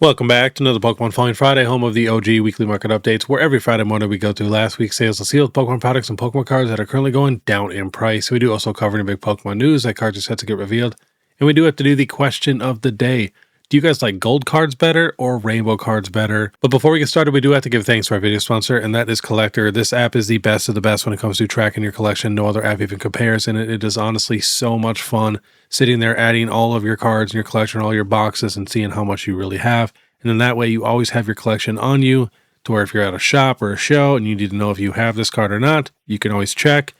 Welcome back to another Pokemon Falling Friday, home of the OG weekly market updates, where every Friday morning we go through last week's sales of sealed Pokemon products and Pokemon cards that are currently going down in price. We do also cover any big Pokemon news that cards are set to get revealed, and we do have to do the question of the day. Do you guys like gold cards better or rainbow cards better? But before we get started, we do have to give thanks to our video sponsor, and that is COLLECTR. This app is the best of the best when it comes to tracking your collection. No other app even compares, and it is honestly so much fun sitting there adding all of your cards in your collection, all your boxes, and seeing how much you really have. And then that way you always have your collection on you to where if you're at a shop or a show and you need to know if you have this card or not, you can always check.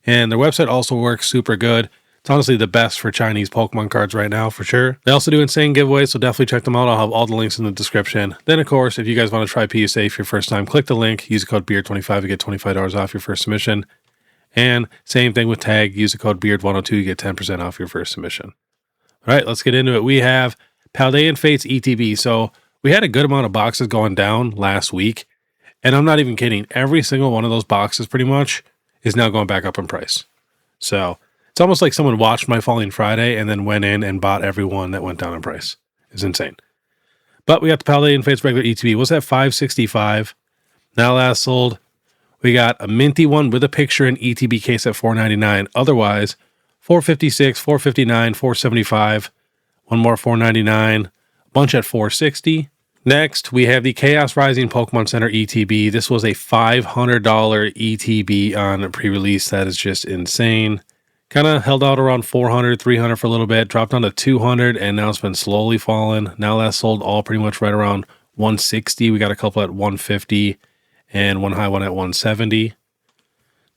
And their website also works super good. It's honestly the best for Chinese Pokemon cards right now, for sure. They also do insane giveaways, so definitely check them out. I'll have all the links in the description. Then, of course, if you guys want to try PSA for your first time, click the link, use the code BEARD25 to get $25 off your first submission. And same thing with Tag, use the code BEARD102 to get 10% off your first submission. All right, let's get into it. We have Paldean Fates ETB. So we had a good amount of boxes going down last week, and I'm not even kidding. Every single one of those boxes pretty much is now going back up in price. So it's almost like someone watched my Falling Friday and then went in and bought every one that went down in price. It's insane. But we got the Paldean Fates regular ETB. Was at $565. Now last sold. We got a minty one with a picture in ETB case at $499. Otherwise, $456, $459, $475. One more $499. A bunch at $460. Next, we have the Chaos Rising Pokemon Center ETB. This was a $500 ETB on pre-release. That is just insane. Kind of held out around 400, 300 for a little bit, dropped down to 200, and now it's been slowly falling. Now last sold all pretty much right around 160. We got a couple at 150 and one high one at 170.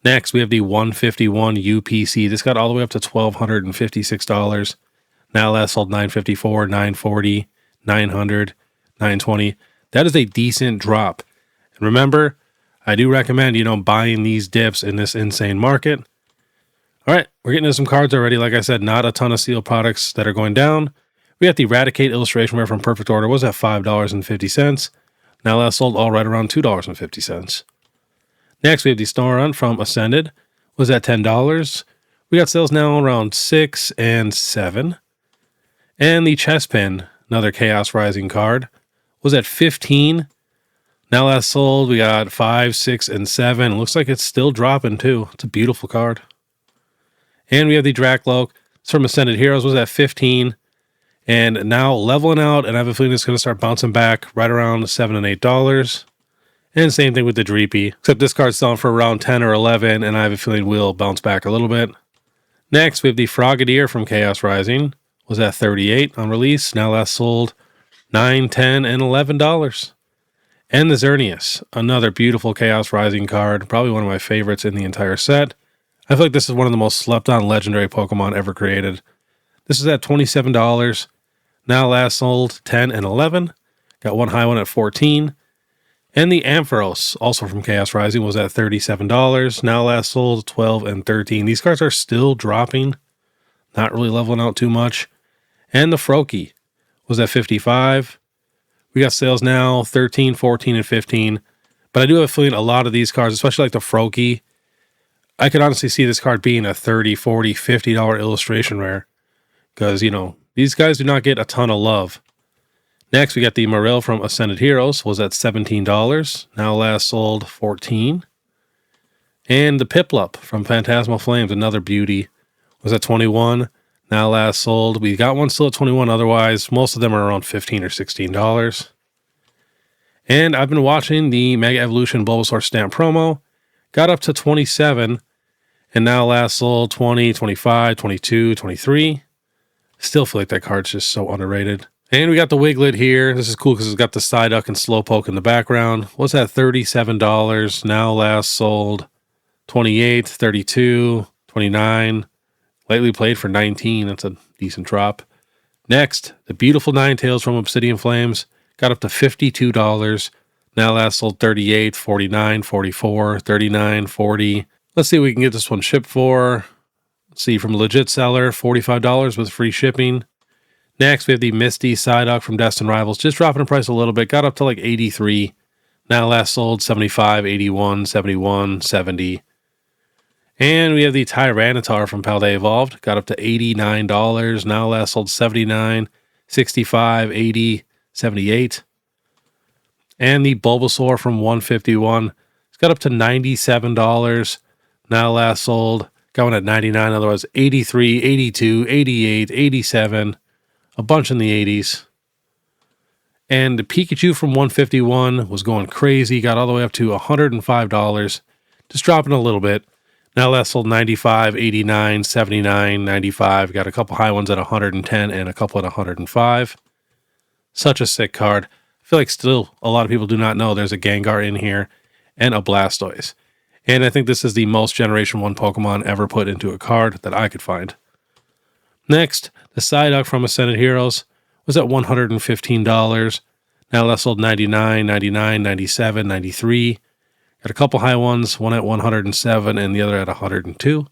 Next, we have the 151 UPC. This got all the way up to $1,256. Now last sold 954, 940, 900, 920. That is a decent drop. And remember, I do recommend, buying these dips in this insane market. All right, we're getting into some cards already. Like I said, not a ton of sealed products that are going down. We got the Eradicate illustration rare from Perfect Order. Was at $5.50. Now last sold all right around $2.50. Next, we have the Snorunt from Ascended. Was at $10. We got sales now around $6 and $7. And the Chespin, another Chaos Rising card, was at $15. Now last sold, we got $5, $6, and $7. It looks like it's still dropping too. It's a beautiful card. And we have the Dracloak. It's from Ascended Heroes, was at $15. And now leveling out, and I have a feeling it's going to start bouncing back right around $7 and $8. And same thing with the Dreepy, except this card's selling for around 10 or 11, and I have a feeling we'll bounce back a little bit. Next, we have the Frogadier from Chaos Rising. Was at $38 on release. Now last sold $9, $10, and $11. And the Xerneas, another beautiful Chaos Rising card, probably one of my favorites in the entire set. I feel like this is one of the most slept on legendary Pokemon ever created. This is at $27. Now last sold $10 and $11. Got one high one at $14. And the Ampharos, also from Chaos Rising, was at $37. Now last sold $12 and $13. These cards are still dropping, not really leveling out too much. And the Froakie was at $55. We got sales now $13, $14, and $15. But I do have a feeling a lot of these cards, especially like the Froakie, I could honestly see this card being a $30, $40, $50 illustration rare. Because, these guys do not get a ton of love. Next, we got the Marill from Ascended Heroes. Was at $17. Now last sold $14. And the Piplup from Phantasmal Flames, another beauty, was at $21. Now last sold. We got one still at $21. Otherwise, most of them are around $15 or $16. And I've been watching the Mega Evolution Bulbasaur stamp promo. Got up to $27. And now last sold $20, $25, $22, $23. Still feel like that card's just so underrated. And we got the Wiglet here. This is cool because it's got the Psyduck and Slowpoke in the background. Was at $37. Now last sold $28, $32, $29. Lately played for $19. That's a decent drop. Next, the beautiful Ninetales from Obsidian Flames. Got up to $52. Now last sold $38, $49, $44, $39, $40. Let's see what we can get this one shipped for. Let's see, from a legit seller, $45 with free shipping. Next, we have the Misty Psyduck from Destined Rivals. Just dropping in price a little bit. Got up to like $83. Now last sold $75, $81, $71, $70. And we have the Tyranitar from Paldea Evolved. Got up to $89. Now last sold $79, $65, $80, 78. And the Bulbasaur from 151. It's got up to $97. Now last sold. Got one at 99. Otherwise 83, 82, 88, 87. A bunch in the 80s. And the Pikachu from 151 was going crazy. Got all the way up to $105. Just dropping a little bit. Now last sold 95, 89, 79, 95. Got a couple high ones at 110 and a couple at 105. Such a sick card. I feel like still a lot of people do not know there's a Gengar in here and a Blastoise. And I think this is the most Generation 1 Pokemon ever put into a card that I could find. Next, the Psyduck from Ascended Heroes was at $115. Now last sold 99, 99, 97, 93. Got a couple high ones, one at 107 and the other at 102.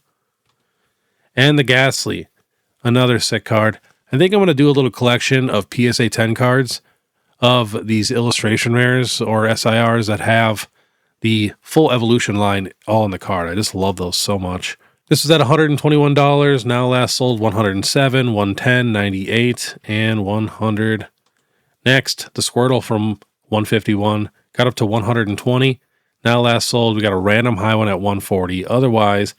And the Ghastly, another sick card. I think I'm going to do a little collection of PSA 10 cards of these illustration rares or SIRs that have the full evolution line all in the card. I just love those so much. This was at $121. Now last sold 107, 110, 98, and 100. Next, the Squirtle from 151 got up to 120. Now last sold, we got a random high one at 140. Otherwise,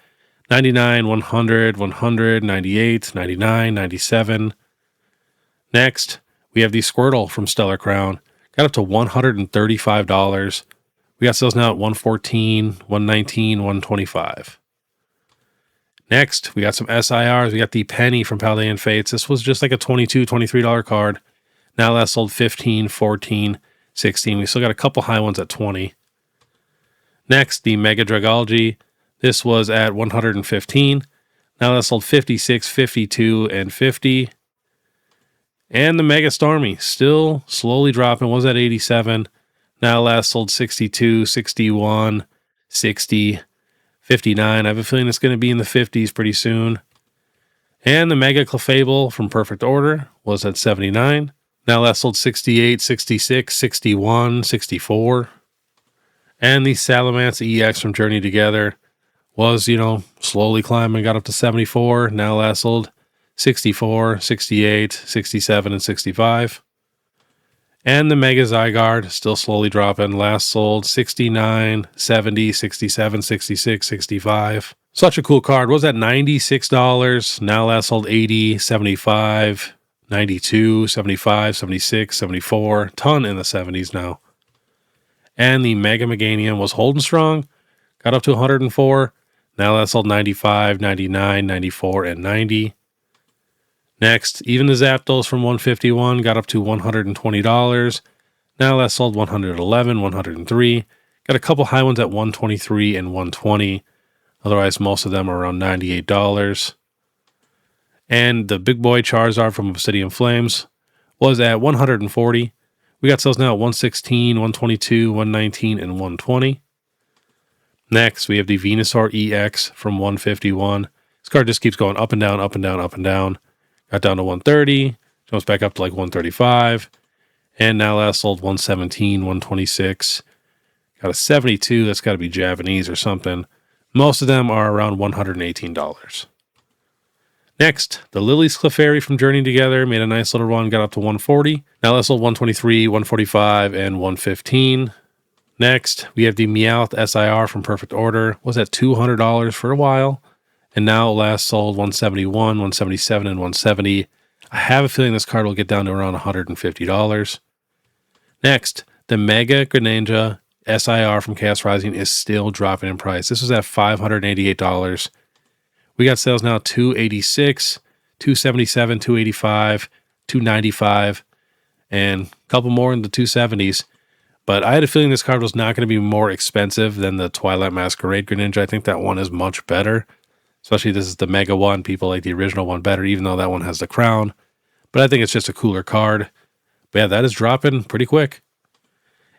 99, 100, 100, 98, 99, 97. Next, we have the Squirtle from Stellar Crown. Got up to $135. We got sales now at 114, 119, 125. Next, we got some SIRs. We got the Penny from Paldean Fates. This was just like a $22, $23 card. Now last sold 15, 14, 16. We still got a couple high ones at 20. Next, the Mega Dragology. This was at 115. Now last sold 56, 52, and 50. And the Mega Starmie, still slowly dropping, was at 87. Now last sold 62, 61, 60, 59. I have a feeling it's going to be in the 50s pretty soon. And the Mega Clefable from Perfect Order was at 79. Now last sold 68, 66, 61, 64. And the Salamence EX from Journey Together was, slowly climbing, got up to 74. Now last sold 64, 68, 67, and 65. And the Mega Zygarde still slowly dropping. Last sold 69, 70, 67, 66, 65. Such a cool card. Was at $96. Now last sold 80, 75, 92, 75, 76, 74. Ton in the 70s now. And the Mega Meganium was holding strong. Got up to 104. Now that sold 95, 99, 94, and 90. Next, even the Zapdos from 151 got up to $120. Now that sold 111, 103. Got a couple high ones at 123 and 120. Otherwise, most of them are around $98. And the big boy Charizard from Obsidian Flames was at 140. We got sales now at 116, 122, 119, and 120. Next, we have the Venusaur EX from 151. This card just keeps going up and down, up and down, up and down. Got down to 130, jumps back up to like 135. And now last sold 117, 126. Got a 72, that's got to be Japanese or something. Most of them are around $118. Next, the Lily's Clefairy from Journey Together made a nice little run, got up to 140. Now let's sold 123, 145, and 115. Next, we have the Meowth SIR from Perfect Order. Was at $200 for a while. And now last sold 171, 177, and 170. I have a feeling this card will get down to around $150. Next, the Mega Greninja SIR from Chaos Rising is still dropping in price. This was at $588. We got sales now $286, $277, $285, $295, and a couple more in the 270s. But I had a feeling this card was not going to be more expensive than the Twilight Masquerade Greninja. I think that one is much better. Especially this is the Mega one. People like the original one better, even though that one has the crown. But I think it's just a cooler card. But yeah, that is dropping pretty quick.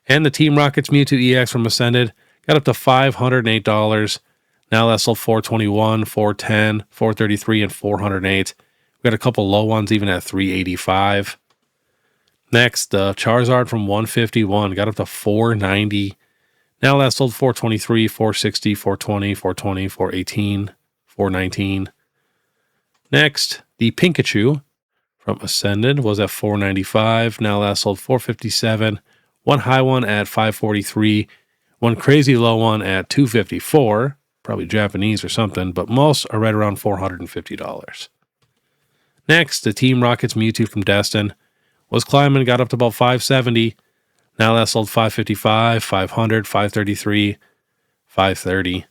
And the Team Rocket's Mewtwo EX from Ascended got up to $508. Now that sold $421, $410, $433, and $408. We got a couple low ones even at $385. Next, the Charizard from 151 got up to $490. Now that sold $423, $460, $420, $420, $418, $419. Next, the Pikachu from Ascended was at $4.95. Now last sold $4.57. One high one at $5.43. One crazy low one at $2.54. Probably Japanese or something, but most are right around $450. Next, the Team Rocket's Mewtwo from Destin was climbing, got up to about $570. Now last sold $555, $500, $533, $530.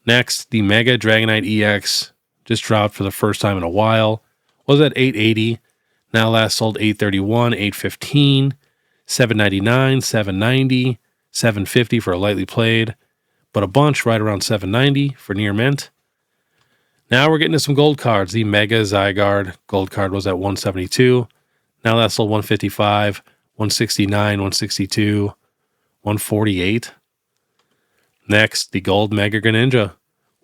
Next, the Mega Dragonite EX just dropped for the first time in a while. Was at $880. Now last sold $831, $815, $799, $790, $750 for a lightly played, but a bunch right around $790 for near mint. Now we're getting to some gold cards. The Mega Zygarde gold card was at $172. Now last sold $155, $169, $162, $148. Next, the gold Mega Greninja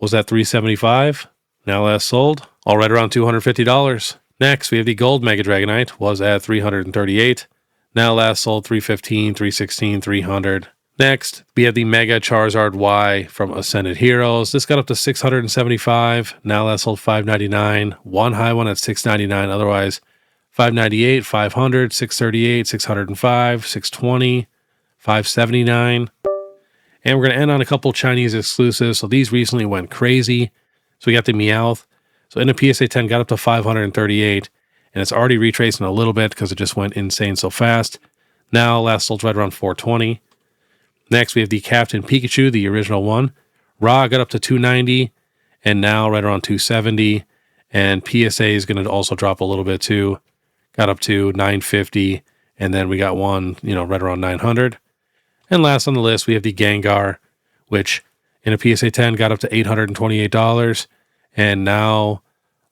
was at $375. Now last sold, all right around $250. Next, we have the gold Mega Dragonite was at $338. Now last sold $315, $316, $300. Next, we have the Mega Charizard Y from Ascended Heroes. This got up to $675. Now last sold $599. One high one at $699. Otherwise, $598, $500, $638, $605, $620, $579. And we're going to end on a couple Chinese exclusives. So these recently went crazy. So we got the Meowth. So in the PSA 10 got up to $538. And it's already retracing a little bit because it just went insane so fast. Now last sold right around $420. Next, we have the Captain Pikachu, the original one. Raw got up to $290, and now right around $270. And PSA is going to also drop a little bit too. Got up to $950, and then we got one, right around $900. And last on the list, we have the Gengar, which in a PSA 10 got up to $828, and now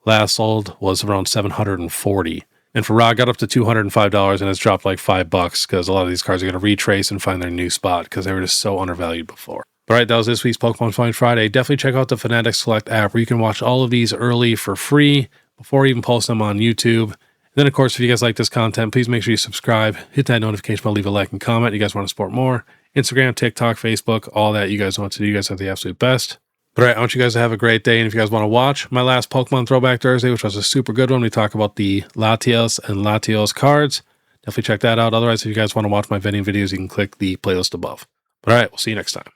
last sold was around $740. And for raw, got up to $205, and it's dropped like $5 because a lot of these cards are going to retrace and find their new spot because they were just so undervalued before. All right, that was this week's Pokemon Find Friday. Definitely check out the FANATICS Select app where you can watch all of these early for free before even post them on YouTube. And then, of course, if you guys like this content, please make sure you subscribe, hit that notification bell, leave a like and comment. You guys want to support more. Instagram, TikTok, Facebook, all that you guys want to do. You guys have the absolute best. But all right, I want you guys to have a great day. And if you guys want to watch my last Pokemon Throwback Thursday, which was a super good one, we talk about the Latios and Latios cards. Definitely check that out. Otherwise, if you guys want to watch my vending videos, you can click the playlist above. But all right, we'll see you next time.